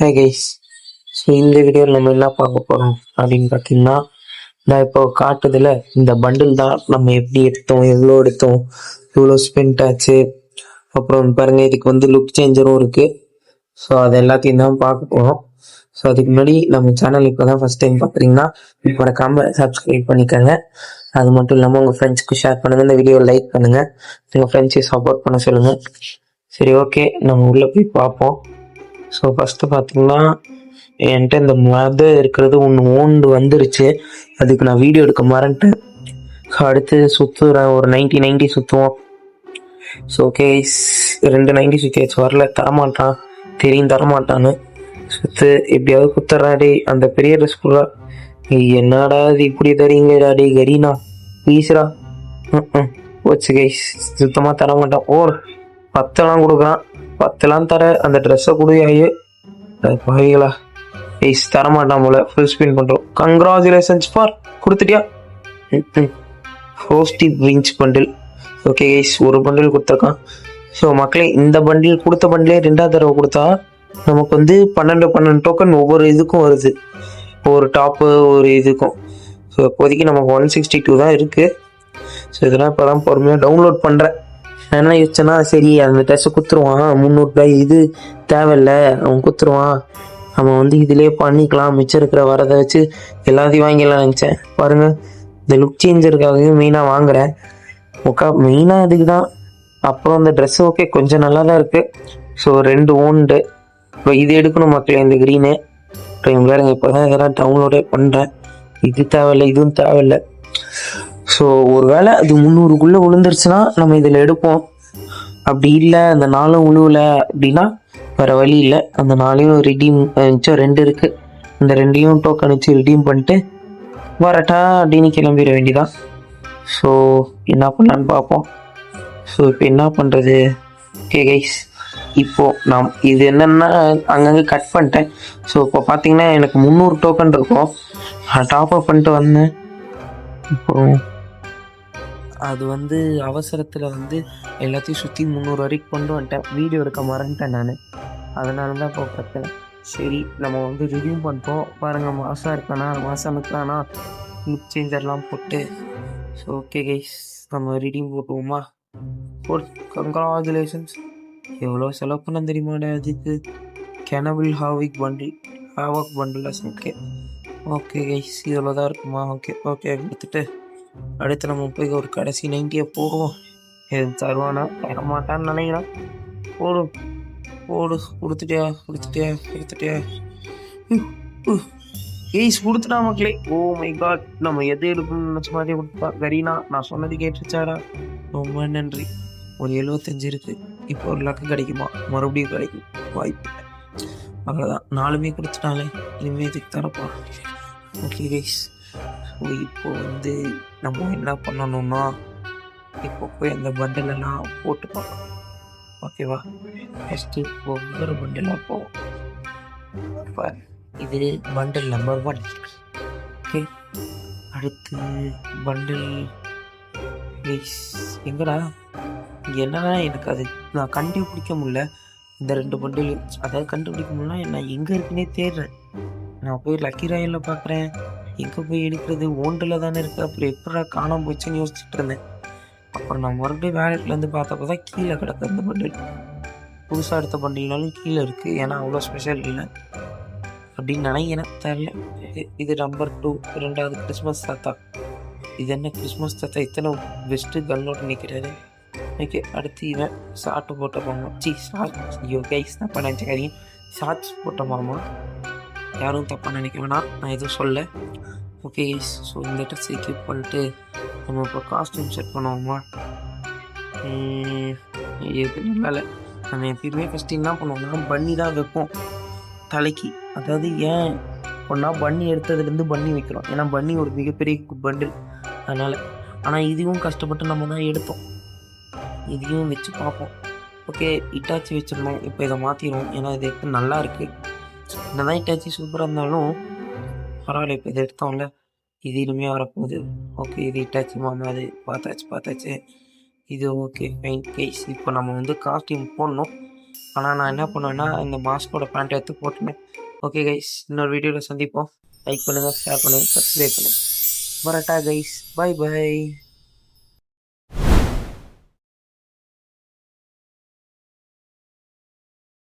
Hey guys, so இந்த வீடியோவில் நம்ம என்ன பார்க்க போகிறோம் அப்படின்னு பார்த்தீங்கன்னா, நான் இப்போ காட்டுதில் இந்த பண்டில் தான் நம்ம எப்படி எடுத்தோம், எவ்வளோ எடுத்தோம், எவ்வளோ ஸ்பெண்ட் ஆச்சு. அப்புறம் பாருங்கள், இதுக்கு வந்து லுக் சேஞ்சரும் இருக்குது. ஸோ அது எல்லாத்தையும் தான் பார்க்க போகிறோம். ஸோ அதுக்கு முன்னாடி நம்ம சேனல் இப்போ தான் ஃபஸ்ட் டைம் பார்க்குறீங்கன்னா மறக்காமல் சப்ஸ்கிரைப் பண்ணிக்கோங்க. அது மட்டும் இல்லாமல் உங்கள் ஃப்ரெண்ட்ஸ்க்கு ஷேர் பண்ணுங்கள், இந்த வீடியோ லைக் பண்ணுங்கள், உங்கள் ஃப்ரெண்ட்ஸையும் சப்போர்ட் பண்ண சொல்லுங்கள். சரி, ஓகே, நம்ம உள்ளே போய் பார்ப்போம். ஸோ ஃபஸ்ட்டு பார்த்தீங்கன்னா, என்கிட்ட இந்த இருக்கிறது ஒன்று ஓண்டு வந்துருச்சு. அதுக்கு நான் வீடியோ எடுக்க மறந்துட்டேன். ஸோ அடுத்து சுற்றுறேன், ஒரு 90 சுற்றுவோம். So okay, 2 சுற்றியாச்சு. வரல, தரமாட்டான், தெரியும் தரமாட்டான்னு. சுற்று எப்படியாவது குத்துறாடே. அந்த பெரிய ட்ரெஸ் கூட என்னடா இது இப்படி தரீங்கடா டே கரீனா, ப்ளீஸ்ரா. போச்சு கைஸ், சுத்தமாக தரமாட்டான். 10 கொடுக்குறான், 10 தர அந்த ட்ரெஸ்ஸை கொடுயாயு பாவிகளா. கைஸ் தரமாட்டான் போல. ஃபுல் ஸ்பின் பண்ணுறோம். கங்க்ராச்சுலேஷன்ஸ் ஃபார் கொடுத்துட்டியா. ஹோஸ்டிவ் விஞ்ச் பண்டில். ஓகே கைஸ், ஒரு பண்டில் கொடுத்துருக்கான். ஸோ மக்களே, இந்த பண்டில் கொடுத்த பண்டிலே 2வது தடவை கொடுத்தா நமக்கு வந்து 12 டோக்கன் ஒவ்வொரு இதுக்கும் வருது, ஒரு டாப்பு ஒரு இதுக்கும். ஸோ இப்போதைக்கு நமக்கு 162 தான் இருக்குது. ஸோ இதெல்லாம் இப்போ தான் பொறுமையாக டவுன்லோட் பண்ணுறேன். நான் என்ன யோசிச்சேன்னா, சரி அந்த ட்ரெஸ்ஸை குத்துருவான், 300 இது தேவையில்லை, அவன் குத்துருவான், நம்ம வந்து இதிலே பண்ணிக்கலாம், மிச்சம் இருக்கிற வரதை வச்சு எல்லாத்தையும் வாங்கிடலாம் நினச்சேன். பாருங்கள், இந்த லுக் சேஞ்சருக்காகவே மெயினாக வாங்குகிறேன். மெயினாக அதுக்கு தான். அப்புறம் அந்த ட்ரெஸ்ஸு ஓகே கொஞ்சம் நல்லா தான் இருக்குது. So 2 owned. இப்போ இது எடுக்கணும் மக்களே, இந்த க்ரீனு. இப்போ வேறுங்க இப்போ தான் இதெல்லாம் டவுன்லோடே பண்ணுறேன். இது தேவையில்லை, இதுவும் தேவையில்லை. ஸோ ஒரு வேளை அது 300க்குள்ளே விழுந்துருச்சுன்னா நம்ம இதில் எடுப்போம். அப்படி இல்லை, அந்த 4 விழுவலை அப்படின்னா வேறு வழி இல்லை. அந்த 4 ரிடீம் மிச்சம் 2 இருக்குது. அந்த 2 டோக்கன் வச்சு ரிடீம் பண்ணிட்டு வரட்டா அப்படின்னு கிளம்பிட வேண்டியதான். ஸோ என்ன பண்ணலான்னு பார்ப்போம். ஸோ இப்போ என்ன பண்ணுறது. ஓகே கைஸ், இப்போது நான் இது என்னென்னா அங்கங்கே கட் பண்ணிட்டேன். ஸோ இப்போ பார்த்தீங்கன்னா எனக்கு 300 டோக்கன் இருக்கும். டாப் அப் பண்ணிட்டு வந்தேன். இப்போ அது வந்து அவசரத்தில் வந்து எல்லாத்தையும் சுற்றி 300 வரைக்கும் கொண்டு வந்துட்டேன். வீடியோ எடுக்க மறந்துட்டேன் நான், அதனால தான் இப்போ பிரச்சனை. சரி, நம்ம வந்து ரிவ்யூ பண்ணிட்டோம். பாருங்கள், மாதம் இருக்கானா, மாதம் இருக்கானா, லுக் சேஞ்சர்லாம் போட்டு. ஸோ ஓகே கைஸ், நம்ம ரிடீம் போட்டுவோமா. கங்க்ராச்சுலேஷன்ஸ். எவ்வளோ செலவு பண்ண தெரியுமாடா அதுக்கு. கெனபிள் ஹாவிக் பண்டில். ஓகே ஓகே கைஸ், இவ்வளோ தான் இருக்குமா. ஓகே ஓகே கொடுத்துட்டு அடுத்து நம்ம போய் ஒரு கடைசி 90 போடுவோம். எது தருவானா, தரமாட்டான்னு நினைக்கிறேன். போடு கொடுத்துட்டியா. ஏய்ஸ் கொடுத்துட்டா மக்களே. ஓ மை காட், நம்ம எது எடுக்கணும்னு நினச்ச மாதிரி கொடுப்பா கரீனா. நான் சொன்னது கேட்டுச்சாடா, ரொம்ப நன்றி. ஒரு 75 இருக்குது. இப்போ 1 லக்கு கிடைக்குமா, மறுபடியும் கிடைக்கும் வாய்ப்பு. அவ்வளோதான், 4 கொடுத்துட்டாலே, இனிமேல் இதுக்கு தரப்பா. ஓகே கைஸ், இப்போ வந்து நம்ம என்ன பண்ணணும்னா, இப்போ போய் அந்த பண்டிலெல்லாம் போட்டு பார்க்கணும். ஓகேவா, ஃபஸ்ட்டு ஒவ்வொரு பண்டிலாக போவோம். இப்போ இது பண்டில் நம்பர் 1. ஓகே, அடுத்து பண்டில் எங்கடா என்னன்னா, எனக்கு அது நான் கண்டுபிடிக்க முடியல. இந்த 2 பண்டில், அதாவது கண்டுபிடிக்க முடியல, நான் எங்கே இருக்குன்னே தேடுறேன். நான் போய் லக்கி ராயில் பார்க்குறேன், எங்கே போய் எடுக்கிறது, ஓண்டில் தானே இருக்குது. அப்புறம் எப்படா காணாமல் போச்சுன்னு யோசிச்சுட்டு இருந்தேன். அப்புறம் நான் மறுபடியும் வேலட்லேருந்து பார்த்தப்போ தான் கீழே கிடக்கு அந்த பண்டில். புதுசாக எடுத்த பண்டில்னாலும் கீழே இருக்குது, ஏன்னா அவ்வளோ ஸ்பெஷல் இல்லை அப்படின்னு நினைக்கிறேன், தெரியல. இது நம்பர் 2, 2வது கிறிஸ்மஸ் தாத்தா. இது என்ன கிறிஸ்மஸ் தாத்தா இத்தனை பெஸ்ட்டு கன்னோட்டு நிற்கிறாரு. ஓகே, அடுத்து இவன் ஷார்ட்டு போட்ட மாமா. ஐயோ கைஸ், தப்பாக நினச்சிக்காதீங்க, ஷார்ட்ஸ் போட்ட மாமா. யாரும் தப்பாக நினைக்க வேணாம், நான் எதுவும் சொல்ல. ஓகே கைஸ், ஸோ இந்த ட்ரெஸ் கீப் பண்ணிட்டு நம்ம இப்போ காஸ்டியூம் செட் பண்ணுவோமா. இது நல்லா, நம்ம எப்பயுமே ஃபஸ்ட்டு என்ன பண்ணுவோம்னா பன்னி தான் வைப்போம் தலைக்கு. அதாவது ஏன் ஒன்றா பன்னி எடுத்ததுலேருந்து பன்னி வைக்கிறோம், ஏன்னா பன்னி ஒரு மிகப்பெரிய பண்டில், அதனால். ஆனால் இதுவும் கஷ்டப்பட்டு நம்ம தான் எடுத்தோம். இதையும் வச்சு பார்ப்போம். ஓகே, இட்டாச்சி வச்சிடணும். இப்போ இதை மாற்றிடுவோம், ஏன்னா இது எடுத்து நல்லா இருக்குது. என்னதான் இட்டாச்சி சூப்பராக இருந்தாலும் பரவாயில்ல. இப்போ இதை எடுத்தோம்ல, இது இனிமேல் வரப்போகுது. ஓகே, இது இட்டாச்சி மாமா, அது பார்த்தாச்சு. இது ஓகே ஃபைன் கைஸ். இப்போ நம்ம வந்து காஸ்டியூம் போடணும். ஆனால் நான் என்ன பண்ணுவேன்னா இந்த மாஸ்கோட பேண்ட் எடுத்து போட்டுனேன். ஓகே கைஸ், இன்னொரு வீடியோவில் சந்திப்போம். லைக் பண்ணுங்கள், ஷேர் பண்ணுங்கள், சப்ஸ்கிரைப் பண்ணுங்கள். வரட்டா கைஸ், பை பை.